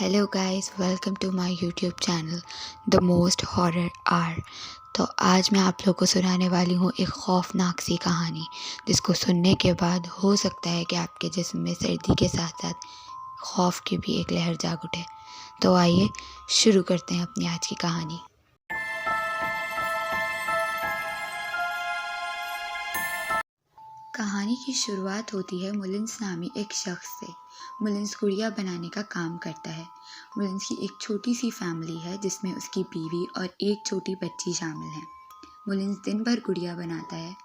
Hello guys, welcome to my YouTube channel the most horror R. तो आज मैं आप लोगों को सुनाने वाली हूँ एक खौफनाक सी कहानी, जिसको सुनने के बाद हो सकता है कि आपके जिस्म में सर्दी के साथ साथ खौफ की भी एक लहर जाग उठे। तो आइए शुरू करते हैं अपनी आज की कहानी। कहानी की शुरुआत होती है मुलिन्स नामी एक शख्स से। मुलिन्स गुड़िया बनाने का काम करता है। मुलिन्स की एक छोटी सी फैमिली है जिसमें उसकी बीवी और एक छोटी बच्ची शामिल है। मुलिन्स दिन भर गुड़िया बनाता है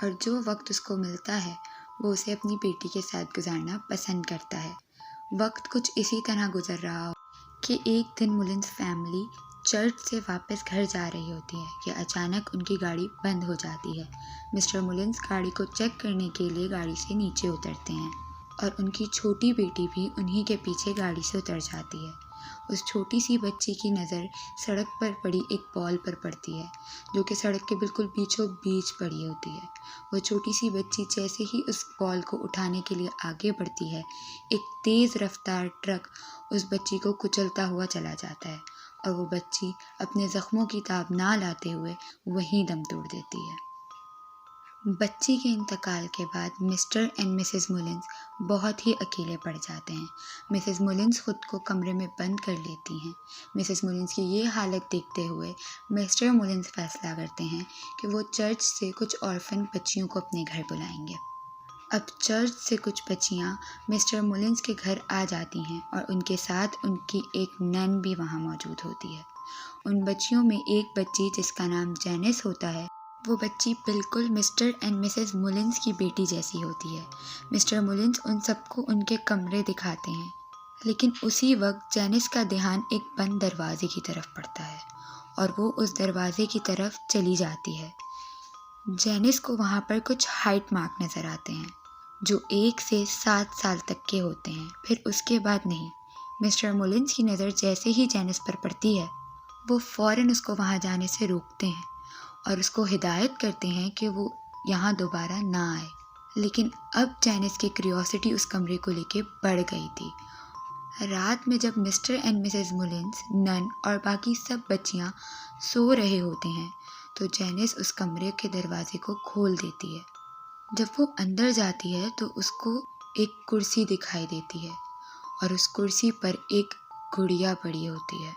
और जो वक्त उसको मिलता है वो उसे अपनी बेटी के साथ गुजारना पसंद करता है। वक्त कुछ इसी तरह गुजर रहा हो कि एक दिन मुलिन्स फैमिली चर्च से वापस घर जा रही होती है कि अचानक उनकी गाड़ी बंद हो जाती है। मिस्टर मुलिन्स गाड़ी को चेक करने के लिए गाड़ी से नीचे उतरते हैं और उनकी छोटी बेटी भी उन्हीं के पीछे गाड़ी से उतर जाती है। उस छोटी सी बच्ची की नज़र सड़क पर पड़ी एक बॉल पर पड़ती है जो कि सड़क के बिल्कुल बीचों बीच पड़ी होती है। वो छोटी सी बच्ची जैसे ही उस बॉल को उठाने के लिए आगे बढ़ती है, एक तेज़ रफ्तार ट्रक उस बच्ची को कुचलता हुआ चला जाता है और वो बच्ची अपने ज़ख्मों की ताब ना लाते हुए वहीं दम तोड़ देती है। बच्ची के इंतकाल के बाद मिस्टर एंड मिसेस मुलिन्स बहुत ही अकेले पड़ जाते हैं। मिसेस मुलिन्स खुद को कमरे में बंद कर लेती हैं। मिसेस मुलिन्स की ये हालत देखते हुए मिस्टर मुलिन्स फैसला करते हैं कि वो चर्च से कुछ ऑर्फन बच्चियों को अपने घर बुलाएंगे। अब चर्च से कुछ बच्चियाँ मिस्टर मुलिन्स के घर आ जाती हैं और उनके साथ उनकी एक नन भी वहाँ मौजूद होती है। उन बच्चियों में एक बच्ची जिसका नाम जेनिस होता है, वो बच्ची बिल्कुल मिस्टर एंड मिसेस मुलिन्स की बेटी जैसी होती है। मिस्टर मुलिन्स उन सबको उनके कमरे दिखाते हैं, लेकिन उसी वक्त जेनिस का ध्यान एक बंद दरवाजे की तरफ पड़ता है और वो उस दरवाजे की तरफ चली जाती है। जेनिस को वहाँ पर कुछ हाइट मार्क नज़र आते हैं जो 1 से 7 साल तक के होते हैं, फिर उसके बाद नहीं। मिस्टर मुलिन्स की नज़र जैसे ही जेनिस पर पड़ती है, वो फ़ौरन उसको वहाँ जाने से रोकते हैं और उसको हिदायत करते हैं कि वो यहाँ दोबारा ना आए। लेकिन अब जेनिस की क्यूरियोसिटी उस कमरे को लेके बढ़ गई थी। रात में जब mister and missus Mullins, nun और बाकी सब बच्चियाँ सो रहे होते हैं तो जेनिस उस कमरे के दरवाजे को खोल देती है। जब वो अंदर जाती है तो उसको एक कुर्सी दिखाई देती है और उस कुर्सी पर एक गुड़िया पड़ी होती है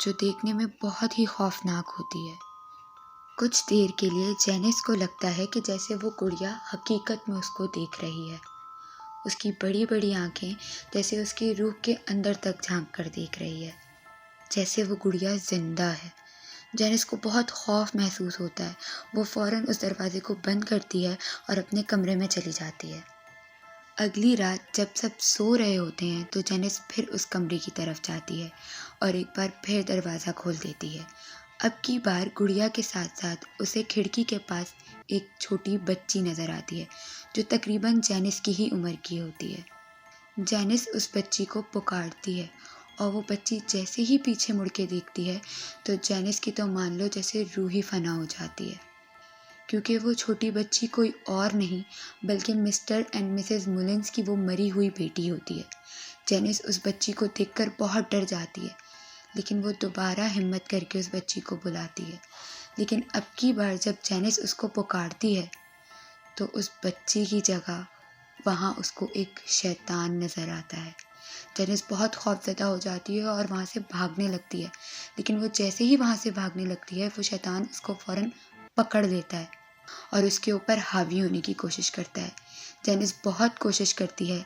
जो देखने में बहुत ही खौफनाक होती है। कुछ देर के लिए जेनिस को लगता है कि जैसे वो गुड़िया हकीकत में उसको देख रही है। उसकी बड़ी बड़ी आंखें जैसे उसकी रूह के अंदर तक झांक कर देख रही है, जैसे वो गुड़िया जिंदा है। जेनिस को बहुत खौफ महसूस होता है। वो फ़ौरन उस दरवाजे को बंद करती है और अपने कमरे में चली जाती है। अगली रात जब सब सो रहे होते हैं तो जेनिस फिर उस कमरे की तरफ जाती है और एक बार फिर दरवाज़ा खोल देती है। अब की बार गुड़िया के साथ साथ उसे खिड़की के पास एक छोटी बच्ची नज़र आती है जो तकरीबन जेनिस की ही उम्र की होती है। जेनिस उस बच्ची को पुकारती है और वो बच्ची जैसे ही पीछे मुड़ के देखती है तो जेनिस की तो मान लो जैसे रूह ही फना हो जाती है, क्योंकि वो छोटी बच्ची कोई और नहीं बल्कि मिस्टर एंड मिसेस मुलिन्स की वो मरी हुई बेटी होती है। जेनिस उस बच्ची को देखकर बहुत डर जाती है, लेकिन वो दोबारा हिम्मत करके उस बच्ची को बुलाती है। लेकिन अब की बार जब जेनिस उसको पुकारती है तो उस बच्ची की जगह वहाँ उसको एक शैतान नज़र आता है। जेनिस बहुत खौफज़दा हो जाती है और वहाँ से भागने लगती है, लेकिन वो जैसे ही वहाँ से भागने लगती है वो शैतान उसको फ़ौरन पकड़ लेता है और उसके ऊपर हावी होने की कोशिश करता है। जेनिस बहुत कोशिश करती है,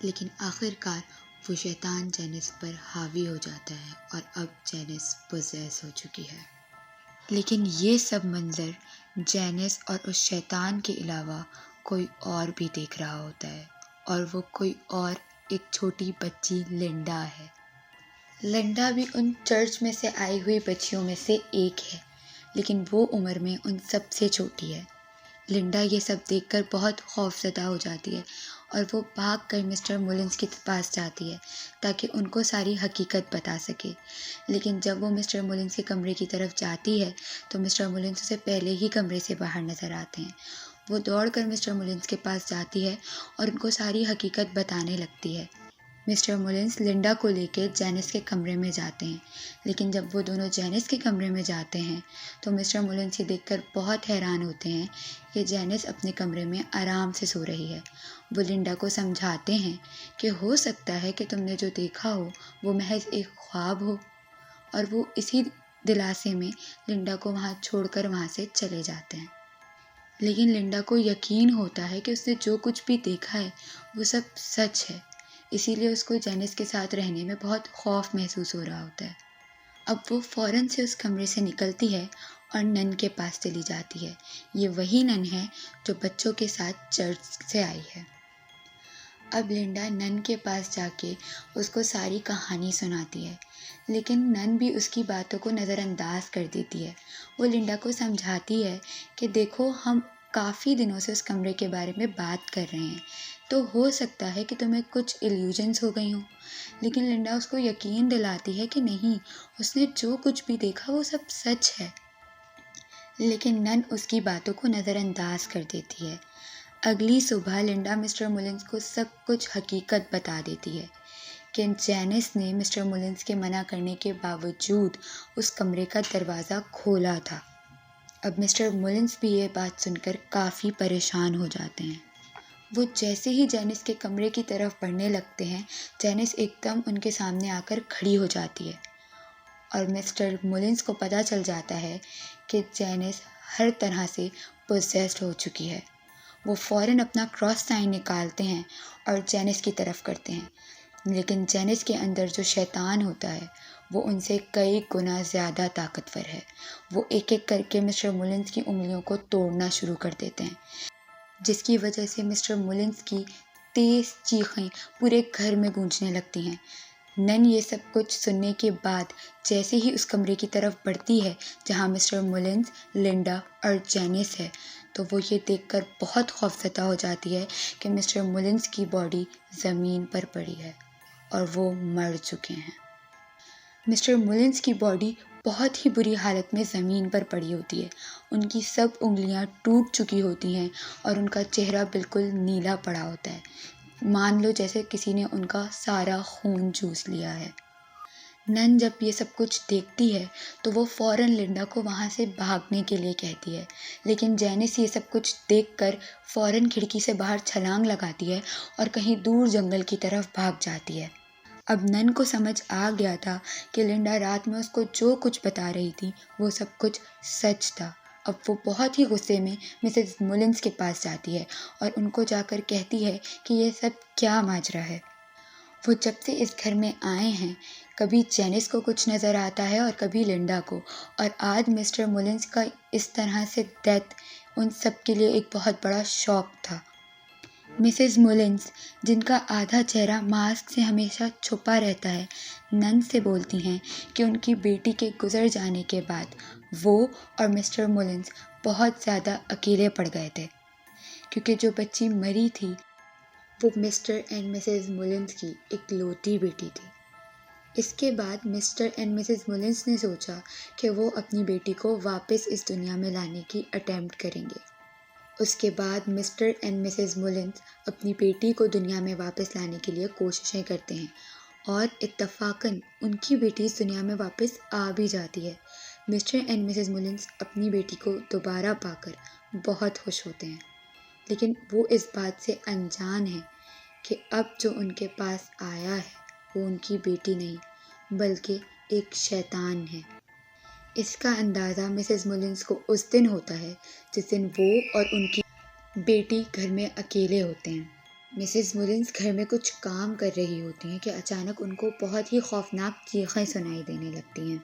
लेकिन आखिरकार वो शैतान जेनिस पर हावी हो जाता है और अब जेनिस पोजेस हो चुकी है। लेकिन ये सब मंज़र जेनिस और उस शैतान के अलावा कोई और भी देख रहा होता है, और वो कोई और एक छोटी बच्ची लिंडा है। लिंडा भी उन चर्च में से आई हुई बच्चियों में से एक है, लेकिन वो उम्र में उन सबसे छोटी है। लिंडा ये सब देखकर बहुत खौफज़दा हो जाती है और वो भागकर मिस्टर मुलिन्स के पास जाती है ताकि उनको सारी हकीकत बता सके। लेकिन जब वो मिस्टर मुलिन्स के कमरे की तरफ जाती है तो मिस्टर मुलिन्स उसे पहले ही कमरे से बाहर नज़र आते हैं। वो दौड़कर मिस्टर मुलिन्स के पास जाती है और उनको सारी हकीकत बताने लगती है। मिस्टर मुलिन्स लिंडा को लेकर जैनिस के कमरे में जाते हैं, लेकिन जब वो दोनों जैनिस के कमरे में जाते हैं तो मिस्टर मुलिन्स ये देखकर बहुत हैरान होते हैं कि जैनिस अपने कमरे में आराम से सो रही है। वो लिंडा को समझाते हैं कि हो सकता है कि तुमने जो देखा हो वो महज एक ख्वाब हो, और वो इसी दिलासे में लिंडा को वहाँ छोड़कर वहाँ से चले जाते हैं। लेकिन लिंडा को यकीन होता है कि उसने जो कुछ भी देखा है वो सब सच है, इसीलिए उसको जैनिस के साथ रहने में बहुत खौफ महसूस हो रहा होता है। अब वो फ़ौरन से उस कमरे से निकलती है और नन के पास चली जाती है। ये वही नन है जो बच्चों के साथ चर्च से आई है। अब लिंडा नन के पास जाके उसको सारी कहानी सुनाती है, लेकिन नन भी उसकी बातों को नज़रअंदाज कर देती है। वो लिंडा को समझाती है कि देखो, हम काफ़ी दिनों से उस कमरे के बारे में बात कर रहे हैं, तो हो सकता है कि तुम्हें कुछ इल्यूजन्स हो गई हों। लेकिन लिंडा उसको यकीन दिलाती है कि नहीं, उसने जो कुछ भी देखा वो सब सच है। लेकिन नन उसकी बातों को नज़रअंदाज कर देती है। अगली सुबह लिंडा मिस्टर मुलिन्स को सब कुछ हकीकत बता देती है कि जैनिस ने मिस्टर मुलिन्स के मना करने के बावजूद उस कमरे का दरवाज़ा खोला था। अब मिस्टर मुलिन्स भी ये बात सुनकर काफ़ी परेशान हो जाते हैं। वो जैसे ही जैनिस के कमरे की तरफ बढ़ने लगते हैं, जैनिस एकदम उनके सामने आकर खड़ी हो जाती है और मिस्टर मुलिन्स को पता चल जाता है कि जैनिस हर तरह से पोसेस्ड हो चुकी है। वो फ़ौरन अपना क्रॉस साइन निकालते हैं और जैनिस की तरफ करते हैं, लेकिन जैनिस के अंदर जो शैतान होता है वो उनसे कई गुना ज़्यादा ताकतवर है। वो एक एक करके मिस्टर मुलिन्स की उंगलियों को तोड़ना शुरू कर देते हैं, जिसकी वजह से मिस्टर मुलिन्स की तेज़ चीखें पूरे घर में गूंजने लगती हैं। नन ये सब कुछ सुनने के बाद जैसे ही उस कमरे की तरफ बढ़ती है जहाँ मिस्टर मुलिन्स, लिंडा और जैनिस है, तो वो ये देखकर बहुत खौफज़दा हो जाती है कि मिस्टर मुलिन्स की बॉडी ज़मीन पर पड़ी है और वो मर चुके हैं। मिस्टर मुलिन्स की बॉडी बहुत ही बुरी हालत में ज़मीन पर पड़ी होती है। उनकी सब उंगलियां टूट चुकी होती हैं और उनका चेहरा बिल्कुल नीला पड़ा होता है। मान लो जैसे किसी ने उनका सारा खून चूस लिया है। नन जब ये सब कुछ देखती है तो वो फ़ौरन लिंडा को वहाँ से भागने के लिए कहती है, लेकिन जैनिस ये सब कुछ देखकर फ़ौरन खिड़की से बाहर छलांग लगाती है और कहीं दूर जंगल की तरफ भाग जाती है। अब नन को समझ आ गया था कि लिंडा रात में उसको जो कुछ बता रही थी वो सब कुछ सच था। अब वो बहुत ही गुस्से में मिसेस मुलिन्स के पास जाती है और उनको जाकर कहती है कि ये सब क्या माजरा है। वो जब से इस घर में आए हैं, कभी जैनिस को कुछ नज़र आता है और कभी लिंडा को, और आज मिस्टर मुलिन्स का इस तरह से डेथ उन सब के लिए एक बहुत बड़ा शॉक था। मिसेस मुलिन्स, जिनका आधा चेहरा मास्क से हमेशा छुपा रहता है, नन से बोलती हैं कि उनकी बेटी के गुजर जाने के बाद वो और मिस्टर मुलिन्स बहुत ज़्यादा अकेले पड़ गए थे, क्योंकि जो बच्ची मरी थी वो मिस्टर एंड मिसेस मुलिन्स की इकलौती बेटी थी। इसके बाद मिस्टर एंड मिसेस मुलिन्स ने सोचा कि वो अपनी बेटी को वापस इस दुनिया में लाने की अटेम्प्ट करेंगे। उसके बाद मिस्टर एंड मिसेस मुलिन्स अपनी बेटी को दुनिया में वापस लाने के लिए कोशिशें करते हैं और इत्तफाकन उनकी बेटी इस दुनिया में वापस आ भी जाती है। मिस्टर एंड मिसेस मुलिन्स अपनी बेटी को दोबारा पाकर बहुत खुश होते हैं, लेकिन वो इस बात से अनजान है कि अब जो उनके पास आया है वो उनकी बेटी नहीं बल्कि एक शैतान है। इसका अंदाज़ा मिसेस मुलिन्स को उस दिन होता है जिस दिन वो और उनकी बेटी घर में अकेले होते हैं। मिसेस मुलिन्स घर में कुछ काम कर रही होती हैं कि अचानक उनको बहुत ही खौफनाक चीखें सुनाई देने लगती हैं।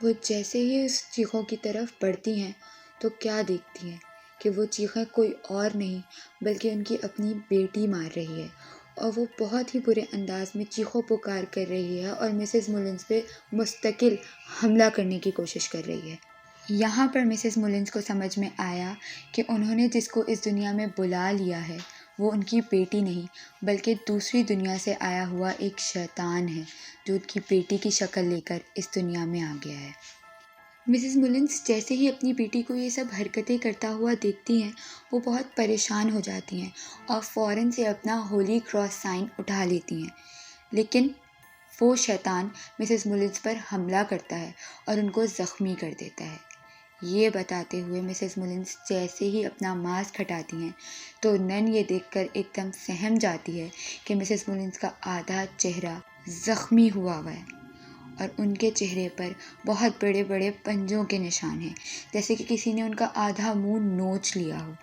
वो जैसे ही उस चीखों की तरफ बढ़ती हैं तो क्या देखती हैं कि वो चीखें कोई और नहीं बल्कि उनकी अपनी बेटी मार रही है, और वो बहुत ही बुरे अंदाज में चीखों पुकार कर रही है और मिसेस मुलिन्स पे मुस्तकिल हमला करने की कोशिश कर रही है। यहाँ पर मिसेस मुलिन्स को समझ में आया कि उन्होंने जिसको इस दुनिया में बुला लिया है वो उनकी बेटी नहीं बल्कि दूसरी दुनिया से आया हुआ एक शैतान है, जो उनकी बेटी की शक्ल लेकर इस दुनिया में आ गया है। मिसेस मुलिन्स जैसे ही अपनी बेटी को ये सब हरकतें करता हुआ देखती हैं, वो बहुत परेशान हो जाती हैं और फ़ौरन से अपना होली क्रॉस साइन उठा लेती हैं। लेकिन वो शैतान मिसेस मुलिन्स पर हमला करता है और उनको ज़ख्मी कर देता है। ये बताते हुए मिसेस मुलिन्स जैसे ही अपना मास्क हटाती हैं तो नन ये देखकर एकदम सहम जाती है कि मिसेस मुलिन्स का आधा चेहरा ज़ख्मी हुआ है और उनके चेहरे पर बहुत बड़े बड़े पंजों के निशान हैं, जैसे कि किसी ने उनका आधा मुंह नोच लिया हो।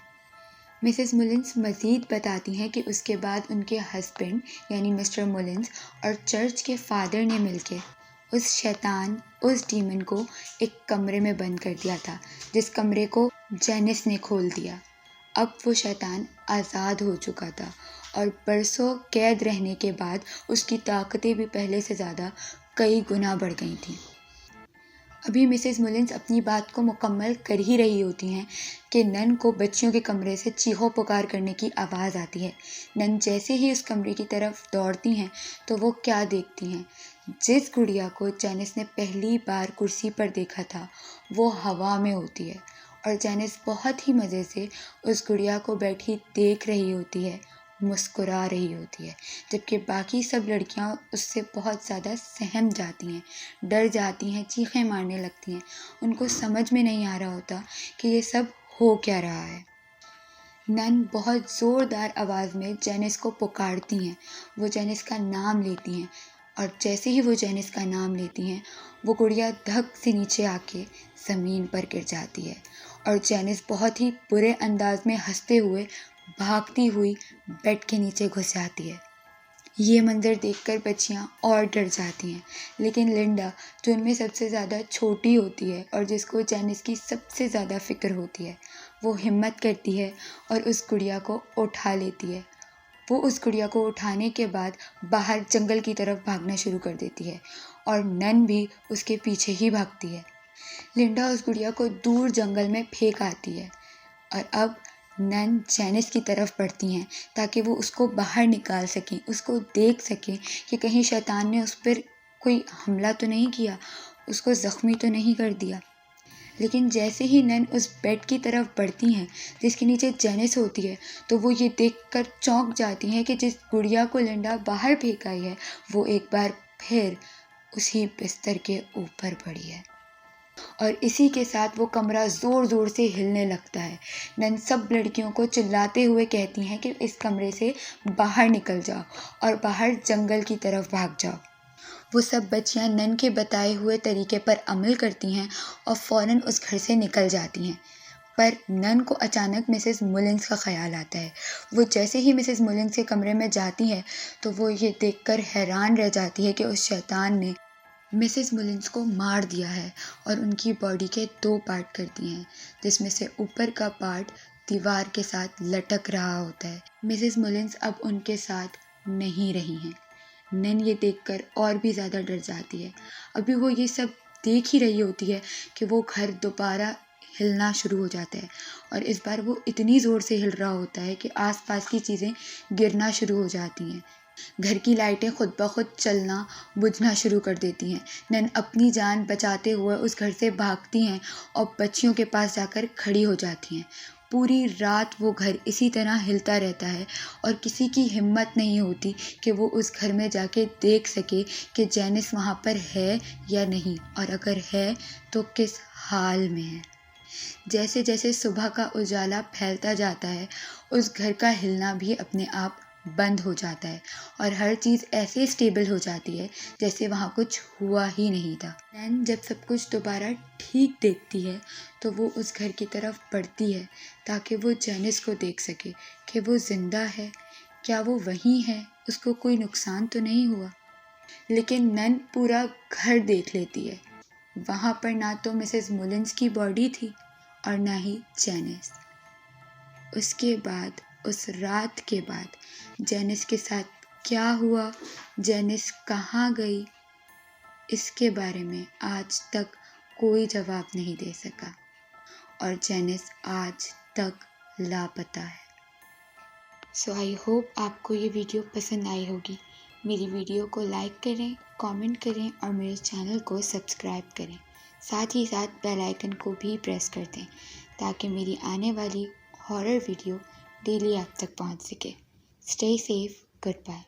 मिसेस मुलिन्स मज़ीद बताती हैं कि उसके बाद उनके हस्बैंड यानी मिस्टर मुलिन्स और चर्च के फादर ने मिलकर उस डीमन को एक कमरे में बंद कर दिया था, जिस कमरे को जेनिस ने खोल दिया। अब वो शैतान आज़ाद हो चुका था और बरसों कैद रहने के बाद उसकी ताकतें भी पहले से ज़्यादा कई गुना बढ़ गई थीं। अभी मिसेस मुलिन्स अपनी बात को मुकम्मल कर ही रही होती हैं कि नन को बच्चियों के कमरे से चीखो पुकार करने की आवाज़ आती है। नन जैसे ही उस कमरे की तरफ दौड़ती हैं तो वो क्या देखती हैं, जिस गुड़िया को जेनिस ने पहली बार कुर्सी पर देखा था वो हवा में होती है और जेनिस बहुत ही मज़े से उस गुड़िया को बैठी देख रही होती है, मुस्कुरा रही होती है, जबकि बाकी सब लड़कियां उससे बहुत ज़्यादा सहम जाती हैं, डर जाती हैं, चीखें मारने लगती हैं। उनको समझ में नहीं आ रहा होता कि ये सब हो क्या रहा है। नन बहुत ज़ोरदार आवाज़ में जेनिस को पुकारती हैं। वो जेनिस का नाम लेती हैं और जैसे ही वो जेनिस का नाम लेती हैं वो गुड़िया धक से नीचे आके ज़मीन पर गिर जाती है और जेनिस बहुत ही बुरे अंदाज में हंसते हुए भागती हुई बेड के नीचे घुस जाती है। ये मंज़र देखकर बच्चियाँ और डर जाती हैं, लेकिन लिंडा जो उनमें सबसे ज़्यादा छोटी होती है और जिसको जेनिस की सबसे ज़्यादा फ़िक्र होती है, वो हिम्मत करती है और उस गुड़िया को उठा लेती है। वो उस गुड़िया को उठाने के बाद बाहर जंगल की तरफ भागना शुरू कर देती है और नन भी उसके पीछे ही भागती है। लिंडा उस गुड़िया को दूर जंगल में फेंक आती है और अब नन जेनिस की तरफ बढ़ती हैं ताकि वो उसको बाहर निकाल सकें, उसको देख सकें कि कहीं शैतान ने उस पर कोई हमला तो नहीं किया, उसको ज़ख्मी तो नहीं कर दिया। लेकिन जैसे ही नन उस बेड की तरफ बढ़ती हैं जिसके नीचे जेनिस होती है तो वो ये देखकर चौंक जाती हैं कि जिस गुड़िया को लिंडा बाहर फेंक आई है वो एक बार फिर उसी बिस्तर के ऊपर पड़ी है और इसी के साथ वो कमरा ज़ोर ज़ोर से हिलने लगता है। नन सब लड़कियों को चिल्लाते हुए कहती हैं कि इस कमरे से बाहर निकल जाओ और बाहर जंगल की तरफ भाग जाओ। वो सब बच्चियां नन के बताए हुए तरीके पर अमल करती हैं और फ़ौरन उस घर से निकल जाती हैं। पर नन को अचानक मिसेस मुलिन्स का ख़्याल आता है। वो जैसे ही मिसेस मुलिन्स के कमरे में जाती है तो वो ये देखकर हैरान रह जाती है कि उस शैतान ने मिसेस मुलिन्स को मार दिया है और उनकी बॉडी के 2 पार्ट कर दिए हैं, जिसमें से ऊपर का पार्ट दीवार के साथ लटक रहा होता है। मिसेस मुलिन्स अब उनके साथ नहीं रही हैं। नन ये देखकर और भी ज़्यादा डर जाती है। अभी वो ये सब देख ही रही होती है कि वो घर दोबारा हिलना शुरू हो जाता है और इस बार वो इतनी ज़ोर से हिल रहा होता है कि आसपास की चीज़ें गिरना शुरू हो जाती हैं। घर की लाइटें खुद ब खुद चलना बुझना शुरू कर देती हैं। नन अपनी जान बचाते हुए उस घर से भागती हैं और बच्चियों के पास जाकर खड़ी हो जाती हैं। पूरी रात वो घर इसी तरह हिलता रहता है और किसी की हिम्मत नहीं होती कि वो उस घर में जाके देख सके कि जेनिस वहाँ पर है या नहीं, और अगर है तो किस हाल में है। जैसे जैसे सुबह का उजाला फैलता जाता है उस घर का हिलना भी अपने आप बंद हो जाता है और हर चीज़ ऐसे स्टेबल हो जाती है जैसे वहाँ कुछ हुआ ही नहीं था। नैन जब सब कुछ दोबारा ठीक देखती है तो वो उस घर की तरफ बढ़ती है ताकि वो जेनिस को देख सके कि वो ज़िंदा है, क्या वो वहीं है, उसको कोई नुकसान तो नहीं हुआ। लेकिन नन पूरा घर देख लेती है। वहाँ पर ना तो मिसेस मुलिन्स की बॉडी थी और ना ही जेनिस। उसके बाद उस रात के बाद जेनिस के साथ क्या हुआ, जेनिस कहाँ गई, इसके बारे में आज तक कोई जवाब नहीं दे सका और जेनिस आज तक लापता है। सो आई होप आपको ये वीडियो पसंद आई होगी। मेरी वीडियो को लाइक करें, कमेंट करें और मेरे चैनल को सब्सक्राइब करें। साथ ही साथ बेल आइकन को भी प्रेस कर दें ताकि मेरी आने वाली हॉरर वीडियो डेली आप तक पहुंच सके। Stay safe, good bye.